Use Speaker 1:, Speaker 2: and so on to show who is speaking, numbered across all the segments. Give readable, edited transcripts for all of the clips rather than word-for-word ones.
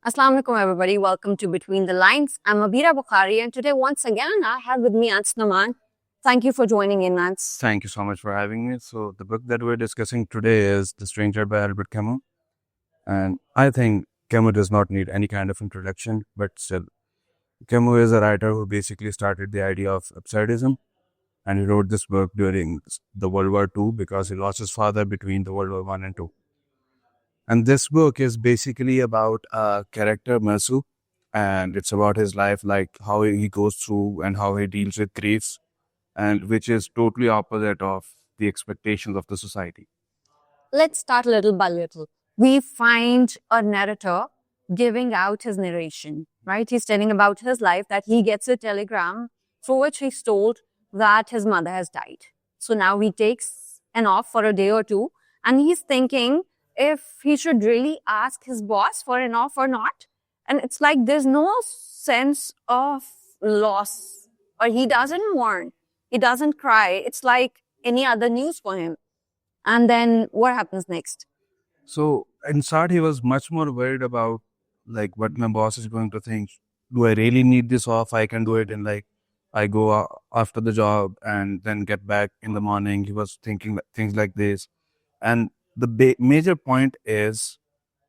Speaker 1: Assalamu alaikum, everybody. Welcome to Between the Lines. I'm Abira Bukhari, and today, once again, I have with me Ants Naman. Thank you for joining in, Ants.
Speaker 2: Thank you so much for having me. So, the book that we're discussing today is The Stranger by Albert Camus. And I think Camus does not need any kind of introduction, but still, Camus is a writer who basically started the idea of absurdism. And he wrote this book during the World War II because he lost his father between the World War One and Two. And this book is basically about a character, Mersu, and it's about his life, like how he goes through and how he deals with griefs, and which is totally opposite of the expectations of the society.
Speaker 1: Let's start little by little. We find a narrator giving out his narration, right? He's telling about his life that he gets a telegram through which he's told that his mother has died. So now he takes an off for a day or two, and he's thinking if he should really ask his boss for an off or not. And it's like there's no sense of loss, or he doesn't mourn, he doesn't cry. It's like any other news for him. And then what happens next?
Speaker 2: So in start, he was much more worried about like what my boss is going to think. Do I really need this off? I can do it in like I go after the job and then get back in the morning. He was thinking things like this, and the major point is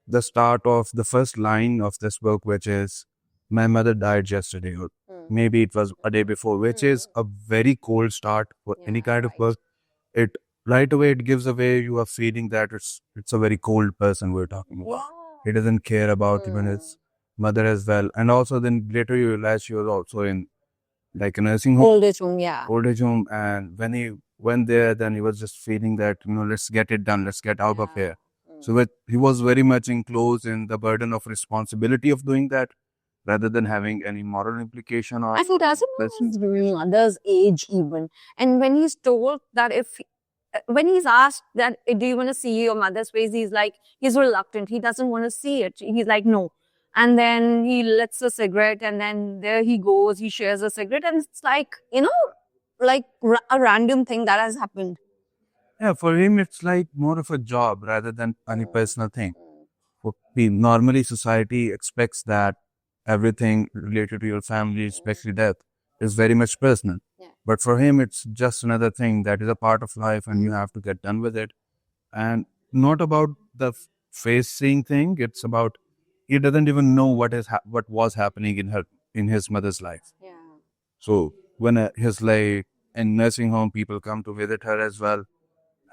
Speaker 2: the start of the first line of this book, which is my mother died yesterday, or maybe it was a day before, which is a very cold start for any kind of book. It right away it gives away you a feeling that it's a very cold person we're talking about. He doesn't care about even his mother as well. And also then later you realize she was also in like a nursing home.
Speaker 1: Old age home, yeah.
Speaker 2: Old age home. And when he went there, then he was just feeling that, let's get it done, let's get out of here. So he was very much enclosed in the burden of responsibility of doing that rather than having any moral implication or.
Speaker 1: And he doesn't know his mother's age even. And when he's told that when he's asked that, do you want to see your mother's face? He's reluctant. He doesn't want to see it. He's like, no. And then he lights a cigarette, and then there he goes, he shares a cigarette, and it's like, like a random thing that has happened.
Speaker 2: Yeah, for him, it's like more of a job rather than any personal thing. Normally, society expects that everything related to your family, especially death, is very much personal.
Speaker 1: Yeah.
Speaker 2: But for him, it's just another thing that is a part of life and you have to get done with it. And not about the face-seeing thing. It's about he doesn't even know what was happening in his mother's life.
Speaker 1: Yeah.
Speaker 2: So when his in nursing home, people come to visit her as well.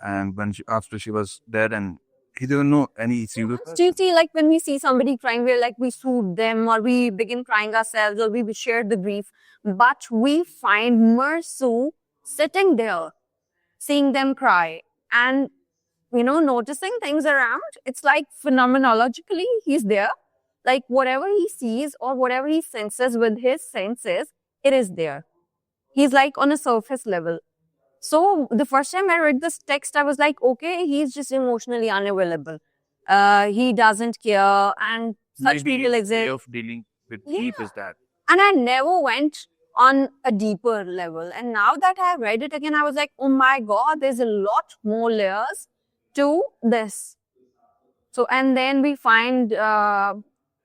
Speaker 2: And after she was dead, and he didn't know any serious.
Speaker 1: Do you see, like when we see somebody crying, we're like, we soothe them, or we begin crying ourselves, or we share the grief. But we find Mersu sitting there, seeing them cry, and noticing things around. It's like phenomenologically, he's there. Like whatever he sees or whatever he senses with his senses, it is there. He's like on a surface level. So the first time I read this text, I was like, okay, he's just emotionally unavailable. He doesn't care, and such people exist.
Speaker 2: Way of dealing with grief is that.
Speaker 1: And I never went on a deeper level. And now that I read it again, I was like, oh my God, there's a lot more layers to this. So, and then we find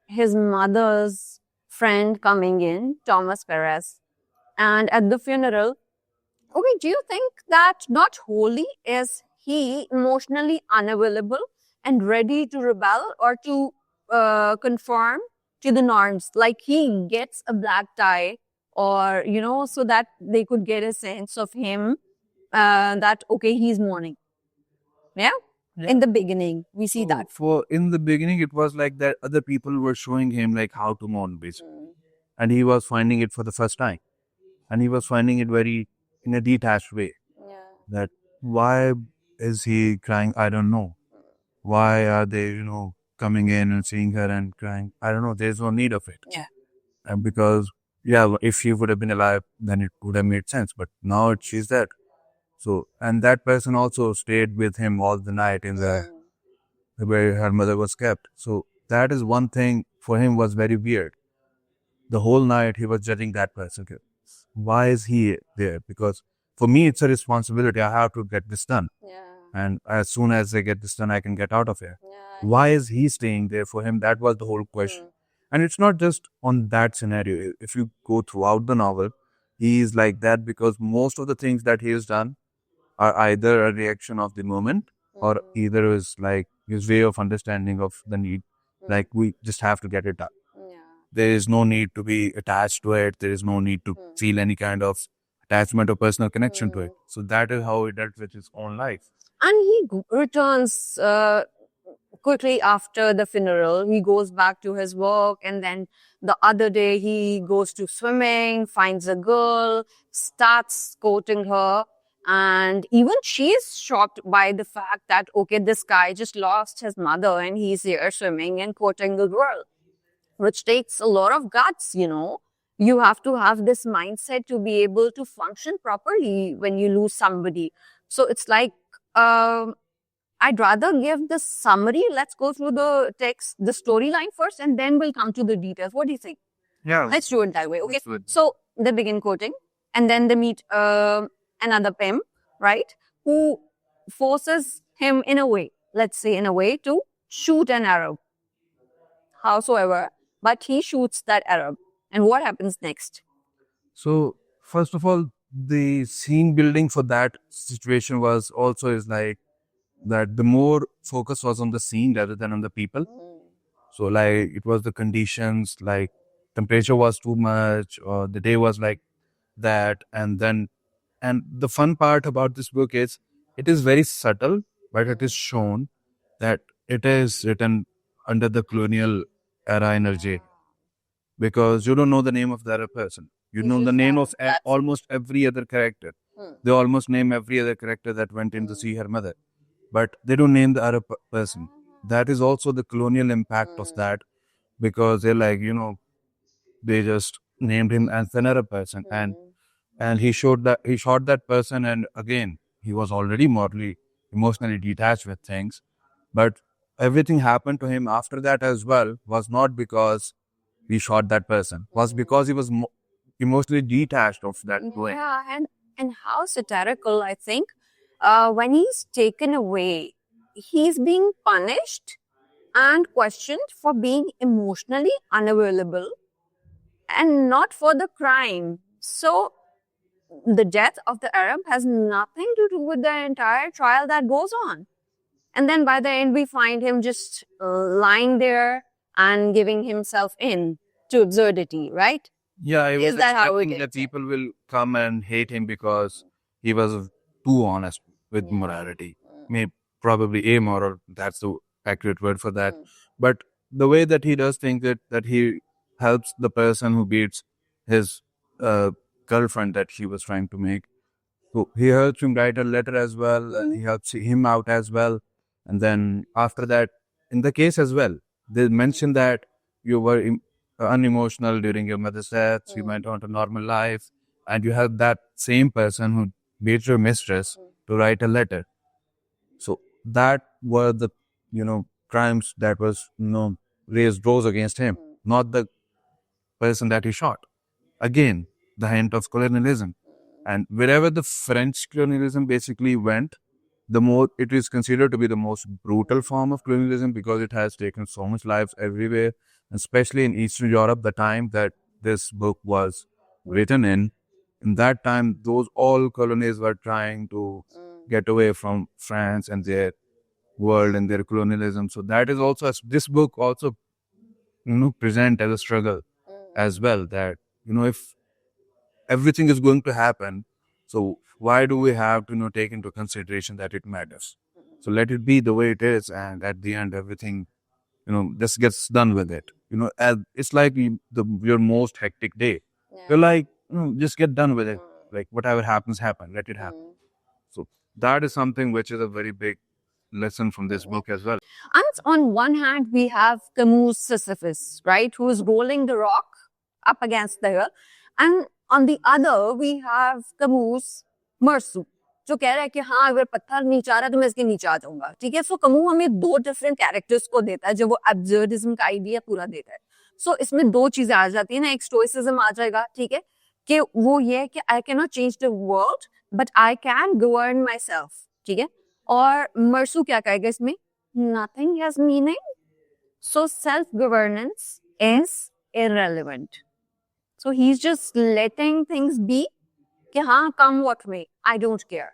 Speaker 1: his mother's friend coming in, Thomas Perez. And at the funeral, okay, do you think that not wholly is he emotionally unavailable and ready to rebel or to conform to the norms? Like he gets a black tie or, so that they could get a sense of him that, okay, he's mourning. Yeah? In the beginning, we see that.
Speaker 2: In the beginning, it was like that other people were showing him like how to mourn basically. And he was finding it for the first time. And he was finding it very in a detached way.
Speaker 1: Yeah.
Speaker 2: That why is he crying? I don't know. Why are they, coming in and seeing her and crying? I don't know. There's no need of it.
Speaker 1: Yeah.
Speaker 2: And because, if she would have been alive, then it would have made sense. But now she's dead. So, and that person also stayed with him all the night in where her mother was kept. So that is one thing for him was very weird. The whole night he was judging that person. Why is he there? Because for me, it's a responsibility. I have to get this done.
Speaker 1: Yeah.
Speaker 2: And as soon as I get this done, I can get out of here.
Speaker 1: Yeah.
Speaker 2: Why is he staying there? For him, that was the whole question. And it's not just on that scenario. If you go throughout the novel, he is like that because most of the things that he has done are either a reaction of the moment or either is like his way of understanding of the need. Like we just have to get it done. There is no need to be attached to it. There is no need to feel any kind of attachment or personal connection to it. So that is how he dealt with his own life.
Speaker 1: And he returns quickly after the funeral. He goes back to his work, and then the other day he goes to swimming, finds a girl, starts courting her, and even she's shocked by the fact that, okay, this guy just lost his mother and he's here swimming and courting a girl, which takes a lot of guts, you know. You have to have this mindset to be able to function properly when you lose somebody. So it's like, I'd rather give the summary. Let's go through the text, the storyline first, and then we'll come to the details. What do you think?
Speaker 2: Yeah.
Speaker 1: Let's do it that way. Okay.
Speaker 2: Let's do it.
Speaker 1: So they begin quoting, and then they meet another pimp, right? Who forces him in a way, let's say in a way, to shoot an Arab. Howsoever, but he shoots that Arab. And what happens next?
Speaker 2: So first of all, the scene building for that situation was also is like that the more focus was on the scene rather than on the people. So like it was the conditions, like temperature was too much or the day was like that. And the fun part about this book is it is very subtle, but it is shown that it is written under the colonial era energy because you don't know the name of the other person. You know the name of almost every other character. They almost name every other character that went in to see her mother, but they don't name the other person. That is also the colonial impact of that because they're like, they just named him as another person and he shot that person, and again he was already morally emotionally detached with things, but everything happened to him after that as well was not because he shot that person, was because he was emotionally detached of that way.
Speaker 1: Yeah, and how satirical, I think. When he's taken away, he's being punished and questioned for being emotionally unavailable and not for the crime. So the death of the Arab has nothing to do with the entire trial that goes on. And then by the end, we find him just lying there and giving himself in to absurdity, right?
Speaker 2: Yeah, I was
Speaker 1: Is that how it
Speaker 2: expecting
Speaker 1: is?
Speaker 2: that people will come and hate him because he was too honest with morality. Maybe probably amoral, that's the accurate word for that. But the way that he does things that he helps the person who beats his girlfriend that he was trying to make. So he helps him write a letter as well, and he helps him out as well. And then after that, in the case as well, they mention that you were unemotional during your mother's death, you went on to normal life, and you help that same person who beat your mistress to write a letter. So that were the, crimes that was, raised rose against him, not the person that he shot. Again, the hint of colonialism. And wherever the French colonialism basically went, the more it is considered to be the most brutal form of colonialism because it has taken so much lives everywhere, especially in Eastern Europe, the time that this book was written in that time, those all colonies were trying to get away from France and their world and their colonialism. So that is also, this book also, present as a struggle as well that, if everything is going to happen, so why do we have to take into consideration that it matters? So let it be the way it is, and at the end, everything, just gets done with it. It's like your most hectic day. You're like, just get done with it. Like whatever happens, happen. Let it happen. So that is something which is a very big lesson from this book as well.
Speaker 1: And on one hand, we have Camus' Sisyphus, right, who is rolling the rock up against the hill. And on the other, we have Camus' Meursault, जो कह रहा है कि हाँ अगर पत्थर नीचे आ रहा है तो मैं इसके नीचे आ जाऊंगा, ठीक है. सो कमू हमें दो डिफरेंट कैरेक्टर्स को देता है जो वो एब्सर्डिज्म का आइडिया पूरा देता है. सो इसमें दो चीजें आ जाती है ना, एक स्टोइसिज्म आ जाएगा, ठीक है, कि वो ये है कि I can not change the world but I can govern my self, ठीक है. और मर्सू क्या कहेगा इसमें, nothing has meaning, so self governance is irrelevant. So he's just letting things be. कि हाँ, come what may, I don't care.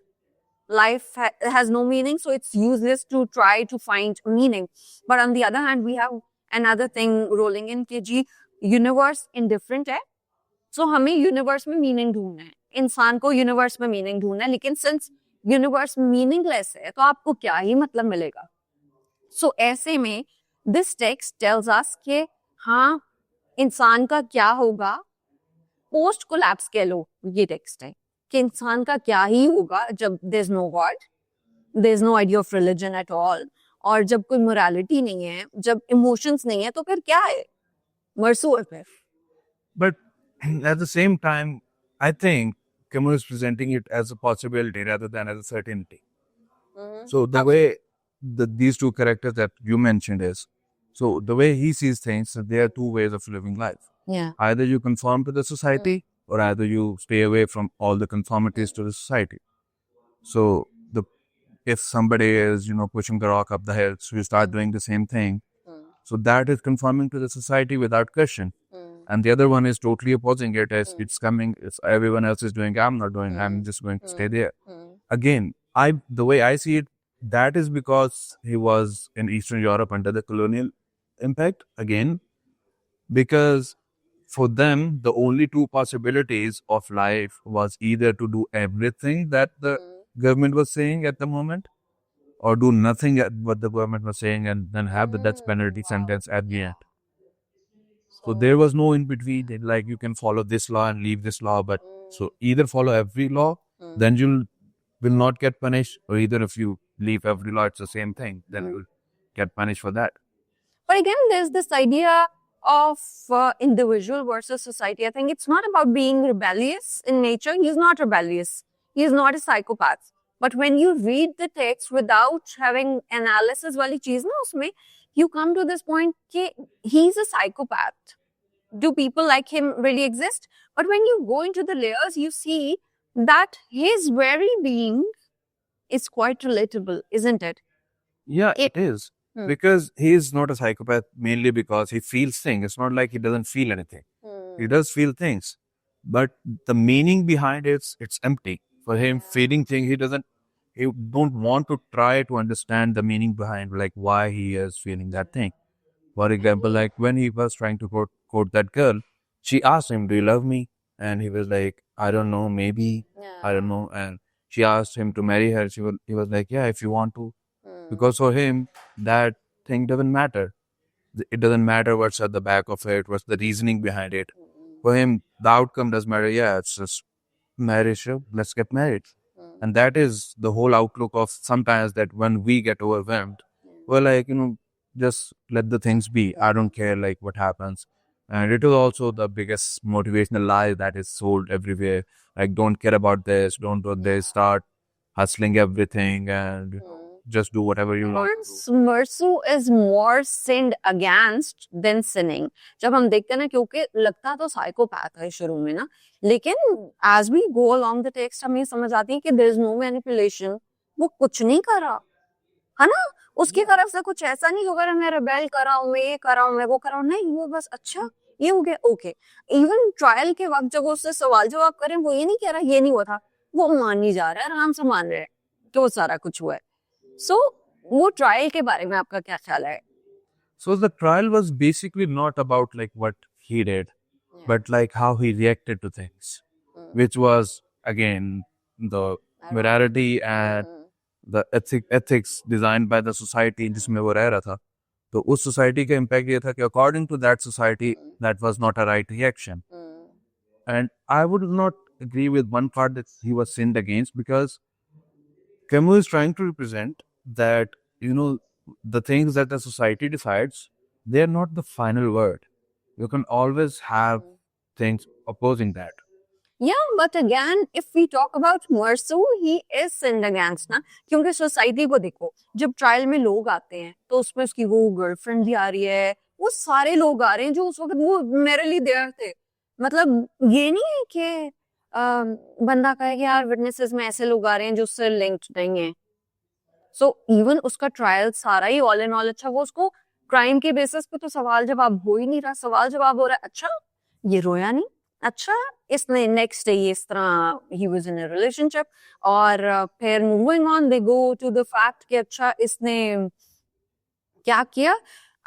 Speaker 1: Life has no meaning, so it's useless to try to find meaning. But on the other hand, we have another thing rolling in कि जी universe indifferent है. So हमें universe में meaning ढूंढना है. इंसान को universe में meaning ढूंढना है. लेकिन since universe meaningless है, तो आपको क्या ही मतलब मिलेगा? So ऐसे में this text tells us कि हाँ, इंसान का क्या होगा? पोस्ट कोलैप्स कह लो, ये टेक्स्ट है कि इंसान का क्या ही होगा जब there is no God, there is no idea of religion at all, और जब कोई मोरालिटी नहीं है, जब इमोशंस नहीं है, तो फिर क्या है? मरसू है फिर.
Speaker 2: But at the same time, I think Camus is presenting it as a possibility rather than as a certainty. So the way these two characters that you mentioned is, so the way he sees things, there are two ways of living life.
Speaker 1: Yeah.
Speaker 2: Either you conform to the society, or either you stay away from all the conformities to the society. So if somebody is, pushing the rock up the hill, so you start doing the same thing. So that is conforming to the society without question. And the other one is totally opposing it as it's coming, it's everyone else is doing, I'm not doing, I'm just going to stay there. Again, the way I see it, that is because he was in Eastern Europe under the colonial impact again, because for them, the only two possibilities of life was either to do everything that the government was saying at the moment, or do nothing at what the government was saying and then have the death penalty sentence at the end. So there was no in between, like you can follow this law and leave this law, but so either follow every law, then you will not get punished, or either if you leave every law, it's the same thing, then you'll get punished for that.
Speaker 1: But again, there's this idea of individual versus society. I think it's not about being rebellious in nature. He's not rebellious. He's not a psychopath. But when you read the text without having analysis wali cheez na usme, you come to this point कि he's a psychopath. Do people like him really exist? But when you go into the layers, you see that his very being is quite relatable, isn't it?
Speaker 2: Yeah, it is. Because he is not a psychopath mainly because he feels things. It's not like he doesn't feel anything. He does feel things. But the meaning behind it's empty. For him, feeling things, he don't want to try to understand the meaning behind, like why he is feeling that thing. For example, like when he was trying to quote that girl, she asked him, do you love me? And he was like, I don't know, maybe, I don't know. And she asked him to marry her. He was like, yeah, if you want to. Because for him, that thing doesn't matter. It doesn't matter what's at the back of it, what's the reasoning behind it. For him, the outcome doesn't matter. Yeah, it's just marriage, let's get married. And that is the whole outlook of sometimes that when we get overwhelmed, we're like, just let the things be. I don't care like what happens. And it is also the biggest motivational lie that is sold everywhere. Like, don't care about this, don't do this, start hustling everything and just do whatever you want to do.
Speaker 1: Mersu is more sinned against than sinning. जब हम देखते हैं ना, क्योंकि लगता तो psychopath है शुरू में ना, लेकिन as we go along the text हमें समझ आती है कि there is no manipulation. वो कुछ नहीं कर रहा, है ना? उसकी तरफ से कुछ ऐसा नहीं होगा मैं रेबेल कर रहा हूँ, मैं ये कर रहा हूँ, मैं वो कर रहा हूँ. नहीं, वो बस अच्छा ये हो गया, ओके. इवन ट्रायल के वक्त जब उससे सवाल जवाब करें, वो ये नहीं कह रहा ये नहीं हुआ था, वो मान नहीं जा रहा है, आराम से मान रहे हैं कि वो सारा कुछ हुआ है. So, वो trial के बारे में आपका क्या ख्याल है?
Speaker 2: So the trial was basically not about like what he did, but like how he reacted to things, which was again the morality and the ethics designed by the society जिसमें वो रह रहा था. तो उस society का impact ये था कि according to that society, that was not a right reaction. And I would not agree with one part that he was sinned against, because Camus is trying to represent that, the things that the society decides, they're not the final word. You can always have things opposing that.
Speaker 1: Yeah, but again, if we talk about Mersu, he is sinned against ना, क्योंकि society को देखो, जब trial में लोग आते हैं तो उसमें उसकी वो गर्लफ्रेंड भी आ रही है, वो सारे लोग आ रहे हैं जो उस वक्त वो मेरे लिए देयर थे. मतलब ये नहीं है कि बंदा कहे कि यार विटनेसेस में ऐसे लोग आ रहे हैं जो उससे लिंक्ड नहीं है. सो इवन उसका ट्रायल सारा ही ऑल इन ऑल अच्छा, वो उसको क्राइम के बेसिस पे तो सवाल जवाब हो ही नहीं रहा, सवाल जवाब हो रहा है अच्छा ये रोया नहीं, अच्छा इसने नेक्स्ट डे इस तरह he was in a relationship, और फिर moving on they go to the fact कि अच्छा इसने क्या किया.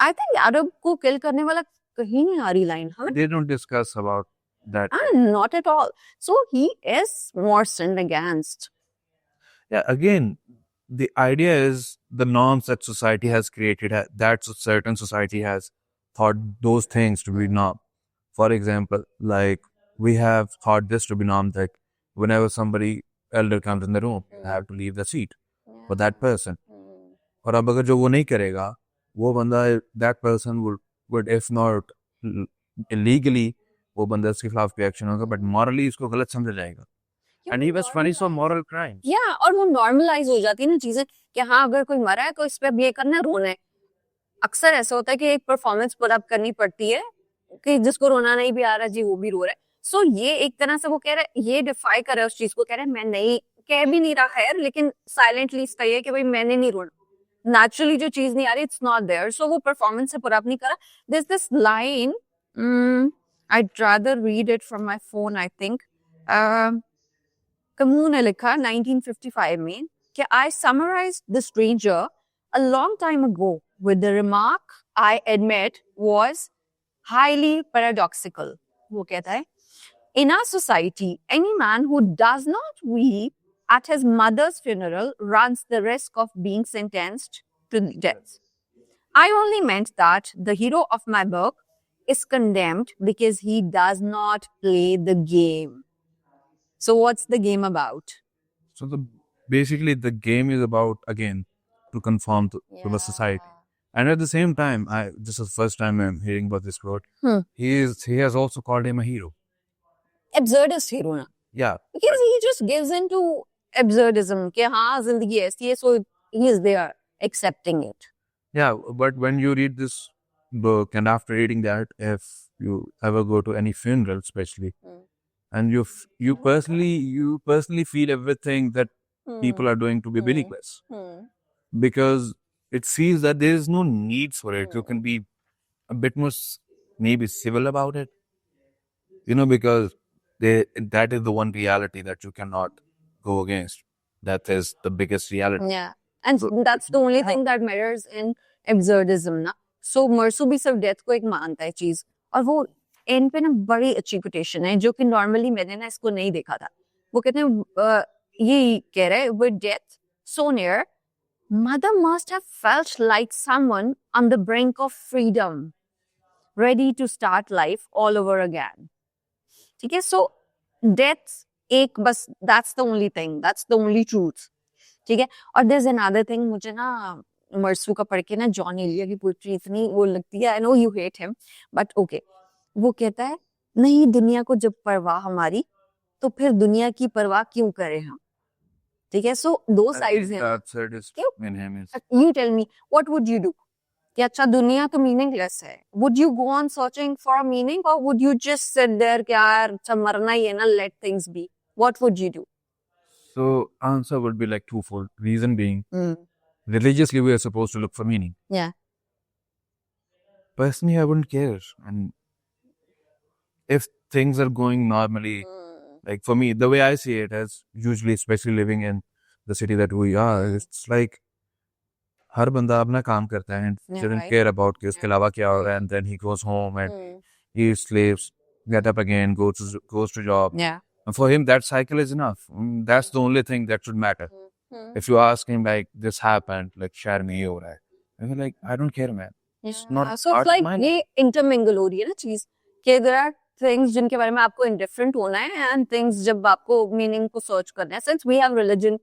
Speaker 1: आई थिंक अरब को किल करने वाला कहीं नहीं आ रही लाइन. हाँ,
Speaker 2: They don't discuss about that.
Speaker 1: not at all. So he is more sinned against.
Speaker 2: Yeah, again, the idea is the norms that society has created, that certain society has thought those things to be norm. For example, like we have thought this to be norm, that whenever somebody elder comes in the room, you have to leave the seat for that person. और अब अगर जो वो नहीं करेगा, वो बंदा, that person would if not illegally, वो बंदा इसके खिलाफ कोई एक्शन होगा, but morally इसको गलत समझा जाएगा. And he was punished for moral crimes.
Speaker 1: Yeah, और वो नॉर्मलाइज हो जाती है ना चीजें कि हाँ अगर कोई मरा है तो इस पे अब ये करना है, रोना है. अक्सर ऐसा होता है कि एक परफॉर्मेंस पुट अप करनी पड़ती है कि जिसको रोना नहीं भी आ रहा जी वो भी रो रहा है. सो ये एक तरह से वो कह रहा है, ये डिफाई कर रहा है उस चीज को, कह रहा है मैं नहीं, कह भी नहीं रहा है लेकिन साइलेंटली इसका ये कि भाई मैंने नहीं रोना, नेचुरली जो चीज नहीं आ रही इट्स नॉट देयर. सो वो परफॉर्मेंस से पुट अप नहीं करा. This line I'd rather read it from my phone, I think. कमू ने लिखा 1955 में कि I summarized The Stranger a long time ago with the remark I admit was highly paradoxical. वो कहता है, in our society, any man who does not weep at his mother's funeral runs the risk of being sentenced to death. I only meant that the hero of my book is condemned because he does not play the game. So what's the game about?
Speaker 2: So basically the game is about, again, to conform to the society. And at the same time, this is the first time I'm hearing about this quote. He has also called him a hero.
Speaker 1: Absurdist hero ना.
Speaker 2: Yeah.
Speaker 1: Because he just gives into absurdism कि हाँ जिंदगी ऐसी है, so he is there accepting it.
Speaker 2: Yeah, but when you read this book and after reading that, if you ever go to any funeral, especially, and you personally feel everything that people are doing to be meaningless, because it feels that there is no need for it. You can be a bit more maybe civil about it, because that is the one reality that you cannot go against. That is the biggest reality.
Speaker 1: Yeah, and that's the only thing that matters in absurdism ना. So मरसू भी सिर्फ death को एक मानता है चीज, और वो एंड पे ना बड़ी अच्छी कोटेशन है जो कि नॉर्मली मैंने ना इसको नहीं देखा था. वो कहते हैं ये कह रहे हैं, with death so near, mother must have felt like someone on the brink of freedom, ready to start life all over again. ठीक है, so death एक बस, that's the only thing, that's the only truth. ठीक है, और there's another thing, मुझे ना मरसू का पढ़ के ना जॉन एलिया की पोइट्री इतनी वो लगती है. I know you hate him but okay. वो कहता है, नहीं दुनिया को जब परवाह हमारी तो फिर दुनिया की परवाह क्यों करें हम. ठीक है, सो दो साइड्स हैं. You tell me what would you do कि अच्छा दुनिया तो मीनिंगलेस है, would you go on searching for meaning और would you just sit there कि यार अच्छा मरना ही है ना, let things be. What would you do?
Speaker 2: So answer would be like twofold. Reason being, religiously we are supposed to look for meaning.
Speaker 1: Yeah.
Speaker 2: Personally, I wouldn't care. And if things are going normally, like for me, the way I see it as usually, especially living in the city that we are, it's like हर बंदा अपना काम करता है and doesn't care about कि उसके अलावा क्या हो रहा है, and then he goes home and he sleeps, get up again, goes to job.
Speaker 1: Yeah.
Speaker 2: And for him, that cycle is enough. That's the only thing that should matter. If you ask him like this happened, like share me हो रहा है, and you're like, I don't care, man. It's not
Speaker 1: so
Speaker 2: part
Speaker 1: it's like
Speaker 2: of mine.
Speaker 1: ये intermingle हो रही है ना चीज कि there are things जिनके बारे में आपको indifferent होना है and things जब आपको meaning को search करना है. Since we have religion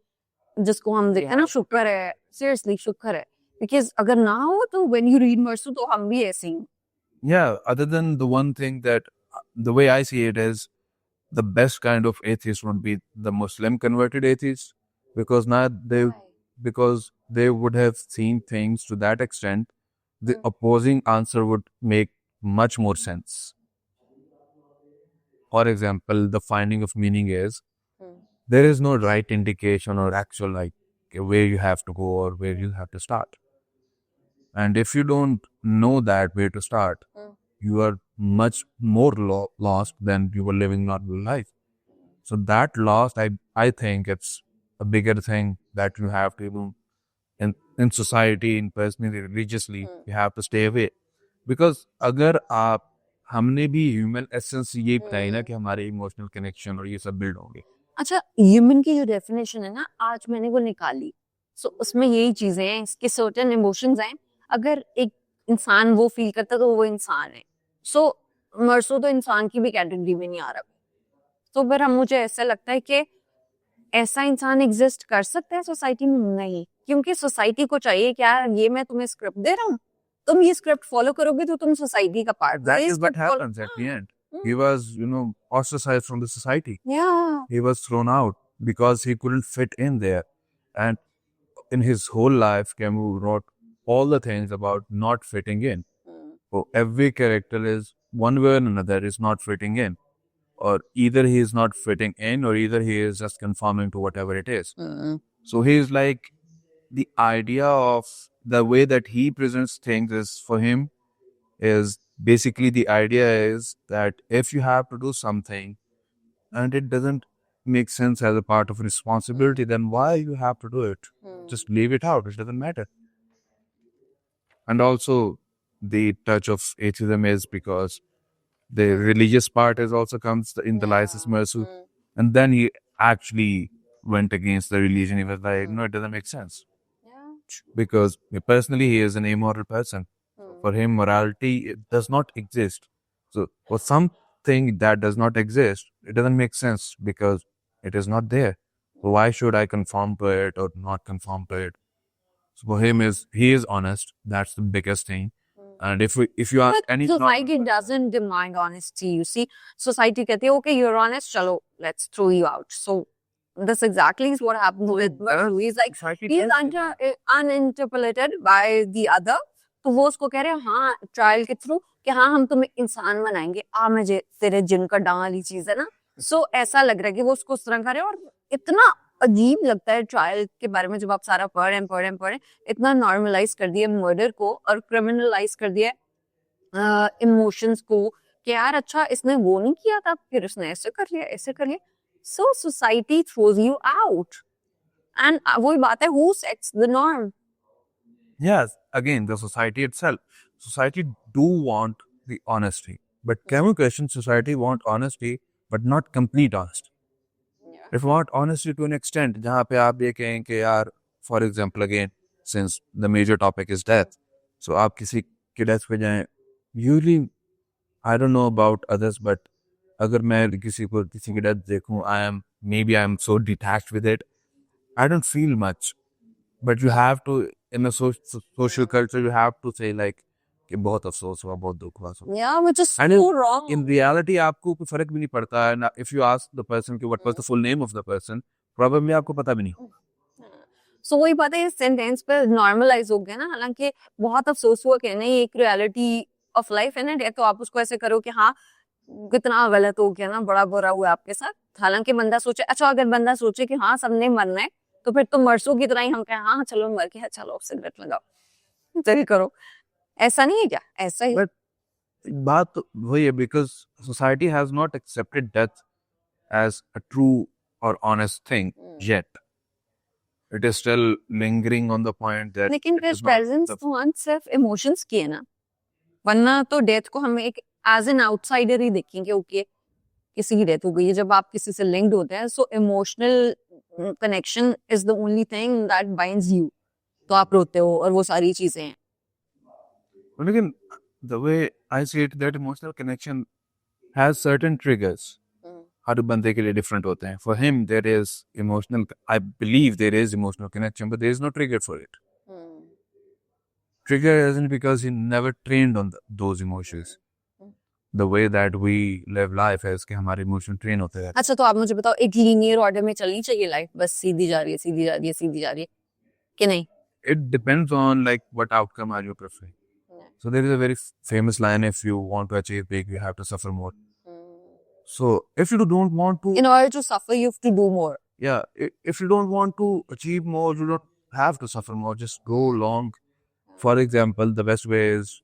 Speaker 1: जिसको हम देखते हैं ना, शुक्र है, seriously शुक्र है, because अगर ना हो तो when you read मरसू तो हम भी ऐसे ही.
Speaker 2: Yeah, other than the one thing that the way I see it is the best kind of atheist would be the Muslim converted atheist, because now because they would have seen things to that extent, the opposing answer would make much more sense. For example, the finding of meaning is there is no right indication or actual like where you have to go or where you have to start. And if you don't know that where to start, you are much more lost than you were living normal life. So that lost, I think it's a bigger thing that you have to do in society, in personally, religiously, you have to stay away. Because अगर आप हमने भी human essence ये बताई ना कि हमारे emotional connection और ये सब बिल्ड होंगे.
Speaker 1: अच्छा, ह्यूमन की जो डेफिनेशन है ना, आज मैंने वो निकाली. सो उसमें यही चीजें हैं, इसके सर्टेन इमोशंस हैं. अगर एक इंसान वो फील करता है तो वो इंसान है. सो मरसो तो इंसान की भी कैटेगरी में नहीं आ रहा. तो फिर हम मुझे ऐसा लगता है कि ऐसा इंसान एग्जिस्ट कर सकता है सोसाइटी में? नहीं, क्योंकि सोसाइटी को चाहिए क्या, ये मैं तुम्हें स्क्रिप्ट दे रहा हूँ, तुम ये स्क्रिप्ट फॉलो करोगे तो तुम सोसाइटी का part.
Speaker 2: That is what happens at the end. He was, ostracized from the society.
Speaker 1: Yeah.
Speaker 2: He was thrown out because he couldn't fit in there. And in his whole life, Camus wrote all the things about not fitting in. So every character is one way or another is not fitting in. Or either he is not fitting in or either he is just conforming to whatever it is. So he is like, the idea of the way that he presents things is for him is basically the idea is that if you have to do something and it doesn't make sense as a part of responsibility, then why you have to do it? Just leave it out. It doesn't matter. And also the touch of atheism is because the religious part is also comes in the Lysis Mersu. And then he actually went against the religion. He was like, no, it doesn't make sense. Because personally, he is an amoral person. For him, morality it does not exist. So for something that does not exist, it doesn't make sense because it is not there. So why should I conform to it or not conform to it? So for him, he is honest. That's the biggest thing. And if you ask
Speaker 1: But
Speaker 2: any
Speaker 1: society doesn't demand honesty. You see, society कहती है, okay, you're honest, chalo, let's throw you out. So this exactly is what happened with Mersu. He's like, he's uninterpreted by the other. तो वो उसको कह रहे हैं हाँ trial के थ्रू कि हाँ हम तुम्हें इंसान बनाएंगे, आ मुझे तेरे जिन का डाल वाली चीज है ना. सो ऐसा लग रहा है कि वो उसको उस तरह कर रहे हैं. और इतना अजीब लगता है ट्रायल के बारे में जब आप सारा पढ़ें, इतना नॉर्मलाइज कर दिया मर्डर को और क्रिमिनलाइज कर दिया इमोशंस को कि यार अच्छा इसने वो नहीं किया था फिर उसने ऐसे कर लिया. So society throws you out. And वही बात है, who sets the norm?
Speaker 2: Yes, again, the society itself. Society do want the honesty. But Camus questions society want honesty, but not complete honesty. If you want honesty to an extent, जहाँ पे आप ये कहें कि यार, for example, again, since the major topic is death, so आप किसी के death पे जाएं, usually, I don't know about others, but अगर मैं किसी की death देखूं, maybe I am so detached with it, I don't feel much. But you have to, in a social culture, you have to say like कि बहुत अफसोस हुआ, बहुत दुख हुआ.
Speaker 1: Yeah, which is so wrong.
Speaker 2: In reality, आपको कोई फर्क भी नहीं पड़ता है. If you ask the person कि what was the full name of the person, probably आपको पता भी नहीं होगा.
Speaker 1: So वही बात है, इस सेंटेंस पे नॉर्मलाइज हो गया ना. हालांकि बहुत अफसोस हुआ कि नहीं, एक रियलिटी ऑफ लाइफ है ना डेथ. तो आप उसको ऐसे करो कि हाँ कितना गलत हो गया ना, बड़ा बुरा हुआ आपके साथ. हालांकि बंदा सोचे, अच्छा अगर बंदा सोचे कि हाँ सबने मरना है तो फिर तो मरसू की तरह ही हम कहें हाँ चलो मर के है, चलो सिगरेट लगाओ, चलिए करो. ऐसा नहीं है क्या? ऐसा ही.
Speaker 2: But बात तो वही है, because society has not accepted death as a true or honest thing yet. It is still lingering on the point that
Speaker 1: लेकिन फिर प्रेजेंस तो सिर्फ इमोशंस की है ना, वरना तो डेथ को हम एक एज एन आउटसाइडर ही देखेंगे. ओके किसी की डेथ हो गई है, जब आप किसी से लिंक्ड होते हैं, so emotional connection is the only thing that binds you. तो आप रोते हो और वो सारी चीजें हैं.
Speaker 2: But again, the way I see it, that emotional connection has certain triggers. हर बंदे के लिए different होते हैं. For him, there is emotional. I believe there is emotional connection, but there is no trigger for it. Trigger isn't because he never trained on those emotions. The way that we live life है कि हमारे emotion train होते हैं.
Speaker 1: अच्छा तो आप मुझे बताओ, एक लीनियर ऑर्डर में चलनी चाहिए लाइफ, बस सीधी जा रही है कि नहीं?
Speaker 2: It depends on like what outcome are you preferring. So there is a very famous line: if you want to achieve big, you have to suffer more. So if you don't want to,
Speaker 1: In order to suffer, you have to do more.
Speaker 2: if you don't want to achieve more, you don't have to suffer more. Just go along For example, the best way is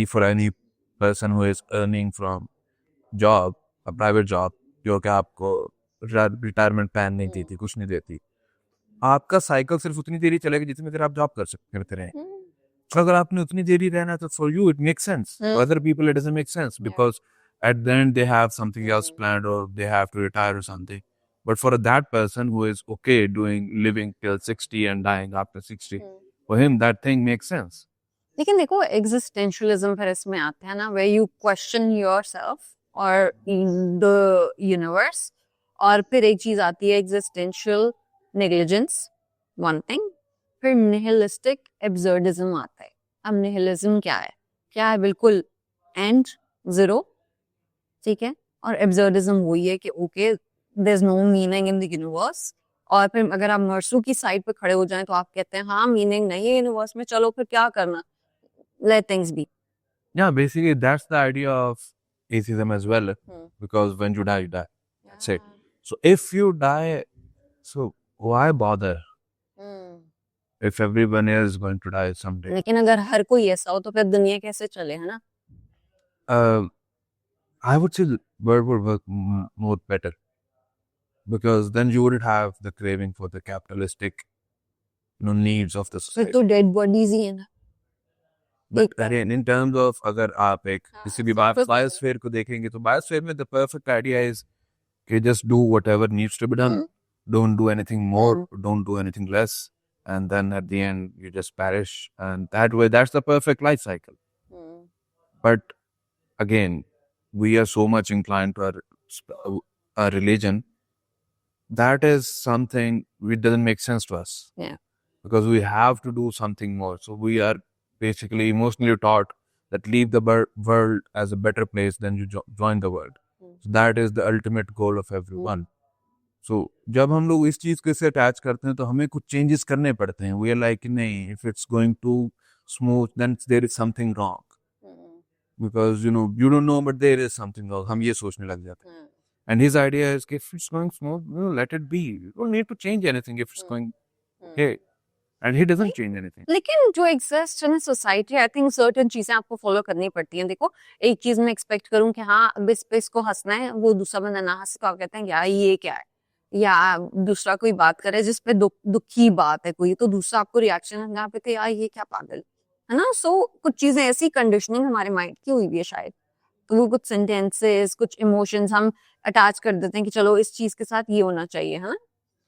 Speaker 2: for any person who is earning from job, a private job, जो कि आपको retirement plan नहीं देती, कुछ नहीं देती, आपका cycle सिर्फ उतनी देर ही चलेगा जितनी देर आप जॉब करते रहे. तो अगर आपने उतनी देर ही रहना है तो for you it makes sense. For other people it doesn't make sense because at the end they have something else planned or they have to retire or something. But for that person who is okay living till 60 and dying after 60, for him that thing makes sense.
Speaker 1: लेकिन देखो existentialism फिर इसमें आता है ना, where you question yourself or the universe, और फिर एक चीज आती है existential negligence, one thing, फिर nihilistic absurdism आता है. अब nihilism क्या है? क्या है? बिल्कुल end, zero, ठीक है, और absurdism वही है कि okay, there's no meaning in the universe. और फिर अगर आप नर्सों की साइड पे खड़े हो जाएं तो आप कहते हैं हाँ मीनिंग नहीं है यूनिवर्स में, चलो फिर क्या करना, let things be.
Speaker 2: Yeah, basically that's the idea of atheism as well. Because when you die, you die. That's it. So if you die, so why bother if everyone is going to die someday?
Speaker 1: लेकिन अगर हर कोई ऐसा हो तो फिर दुनिया कैसे चले, है ना?
Speaker 2: I would say the world would work more better because then you wouldn't have the craving for the capitalistic, needs of the
Speaker 1: फिर
Speaker 2: society.
Speaker 1: तो डेड बॉडीज ही है ना.
Speaker 2: But again, in terms of अगर आप एक किसी भी biosphere को देखेंगे तो biosphere में the perfect idea is कि just do whatever needs to be done. Don't do anything more, don't do anything less, and then at the end you just perish. And that way, that's the perfect life cycle. But again, we are so much inclined to our religion. That is something which doesn't make sense to us.
Speaker 1: Yeah.
Speaker 2: Because we have to do something more. So we are basically emotionally taught that leave the world as a better place than you join the world. So that is the ultimate goal of everyone. So जब हम लोग इस चीज को इससे attach करते हैं तो हमें कुछ चेंजेस करने पड़ते हैं. We are like नहीं, if it's going too smooth then there is something wrong. Because you don't know but there is something wrong. हम ये सोचने लग जाते हैं. And his idea is if it's going smooth, let it be. You don't need to change anything if it's going hey. And he doesn't change anything.
Speaker 1: लेकिन जो exist in society, I think certain चीजें आपको follow करनी पड़ती हैं. देखो एक चीज मैं एक्सपेक्ट करूं कि हाँ अब इस पे इसको हंसना है, वो दूसरा बंदा ना हंसे तो आप कहते हैं यार ये क्या है, या दूसरा कोई बात करे जिस पे दुखी बात है कोई, तो दूसरा आपको रिएक्शन यहाँ पे यार ये क्या पागल है ना. सो कुछ चीजें ऐसी कंडीशनिंग हमारे माइंड की हुई भी है शायद, तो वो कुछ सेंटेंसेस कुछ इमोशंस हम अटैच कर देते हैं कि चलो इस चीज के साथ ये होना चाहिए, है ना.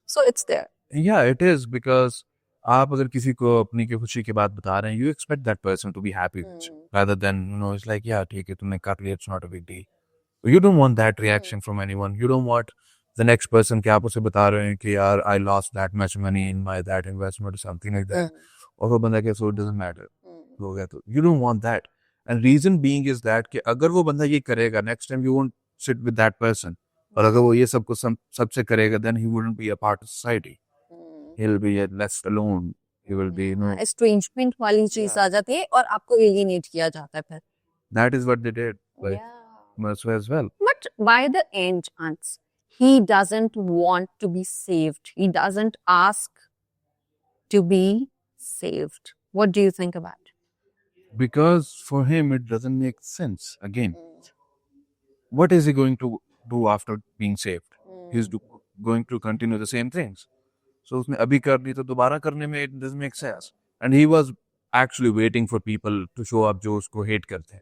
Speaker 1: So it's there.
Speaker 2: Yeah, it is because आप अगर किसी को अपनी की खुशी की बात बता रहे हैं, you expect that person to be happy with you, rather than it's like yeah ठीक है तुमने कर लिया, it's not a big deal. You don't want that reaction from anyone. You don't want the next person कि आप उसे बता रहे हैं कि यार I lost that much money in my that investment or something like that. और वो बंदा कहता है so it doesn't matter. हो गया तो you don't want that. And reason being is that कि अगर वो बंदा ये करेगा, next time you won't sit with that person. और अगर वो ये सब कुछ सबसे करेगा, then he wouldn't be a part of society. He'll be left alone. He will be,
Speaker 1: estrangement वाली चीज आ जाती है और आपको एलियनेट किया जाता है फिर.
Speaker 2: That is what they did. Like Mercer as well.
Speaker 1: But by the end, Ants, he doesn't want to be saved. He doesn't ask to be saved. What do you think about it?
Speaker 2: Because for him, it doesn't make sense. Again, what is he going to do after being saved? He's going to continue the same things. So उसने अभी कर ली तो दोबारा करने में it doesn't make sense. And he was actually waiting for people to show up जो उसको hate करते हैं.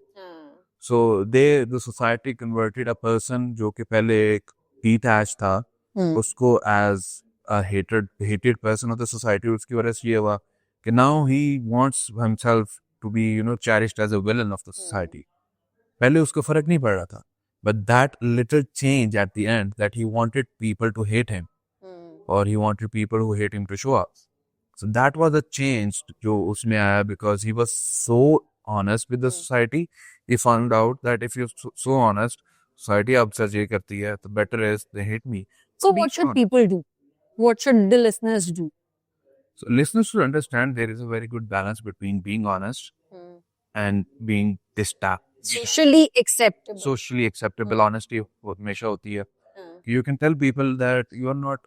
Speaker 2: So the society converted a person जो कि पहले एक detached था, उसको as a hated person of the society. उसकी वजह से ये हुआ कि now he wants himself to be cherished as a villain of the society. पहले उसको फर्क नहीं पड़ रहा था. But that little change at the end, that he wanted people to hate him, or he wanted people who hate him to show up. So that was a change जो उसमें आया because he was so honest with the society. He found out that if you're so honest, society अब सच ये करती है, the better is they hate me.
Speaker 1: So what should people do? What should the listeners do?
Speaker 2: So listeners should understand there is a very good balance between being honest and being detached.
Speaker 1: Socially acceptable.
Speaker 2: Socially acceptable honesty हमेशा होती है. You can tell people that you are not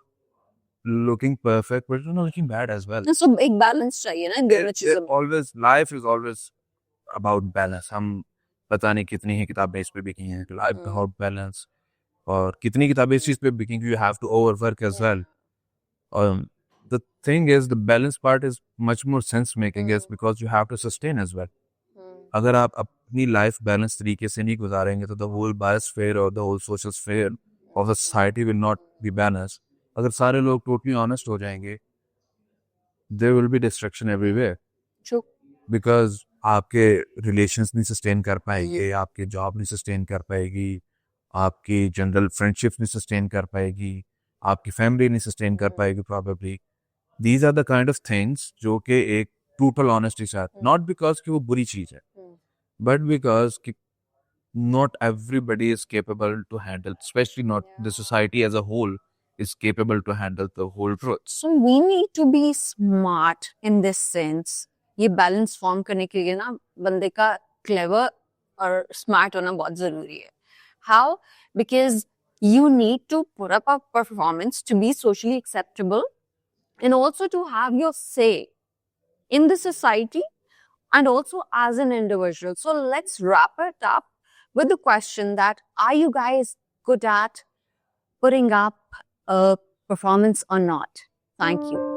Speaker 2: looking perfect, but you're not looking bad as well.
Speaker 1: So एक balance चाहिए ना इन दोनों चीजों में.
Speaker 2: Always, life is always about balance. हम पता नहीं कितनी ही किताबें इस पे बिकी हैं. Life about balance. और कितनी किताबें इस चीज पे बिकी, you have to overwork as well. The thing is, the balance part is much more sense making is because you have to sustain as well. अगर आप अपनी लाइफ बैलेंस तरीके से नहीं गुजारेंगे तो the whole biosphere or the whole social sphere of the society will not be balanced. अगर सारे लोग totally honest हो जाएंगे, there will be destruction everywhere.
Speaker 1: True.
Speaker 2: Because आपके रिलेशंस नहीं सस्टेन कर पाएंगे, आपके जॉब नहीं सस्टेन कर पाएगी, आपकी जनरल फ्रेंडशिप नहीं सस्टेन कर पाएगी, आपकी फैमिली नहीं सस्टेन कर पाएगी probably. These are the kind of things जो कि एक टोटल ऑनेस्टी के साथ, नॉट बिकॉज कि वो बुरी चीज है, बट बिकॉज कि not everybody is capable to handle, especially not the society as a whole is capable to handle the whole truth.
Speaker 1: So we need to be smart in this sense. ये balance form करने के लिए ना बंदे का clever और smart होना बहुत जरूरी है. How? Because you need to put up a performance to be socially acceptable and also to have your say in the society and also as an individual. So let's wrap it up with the question that are you guys good at putting up a performance or not? Thank you.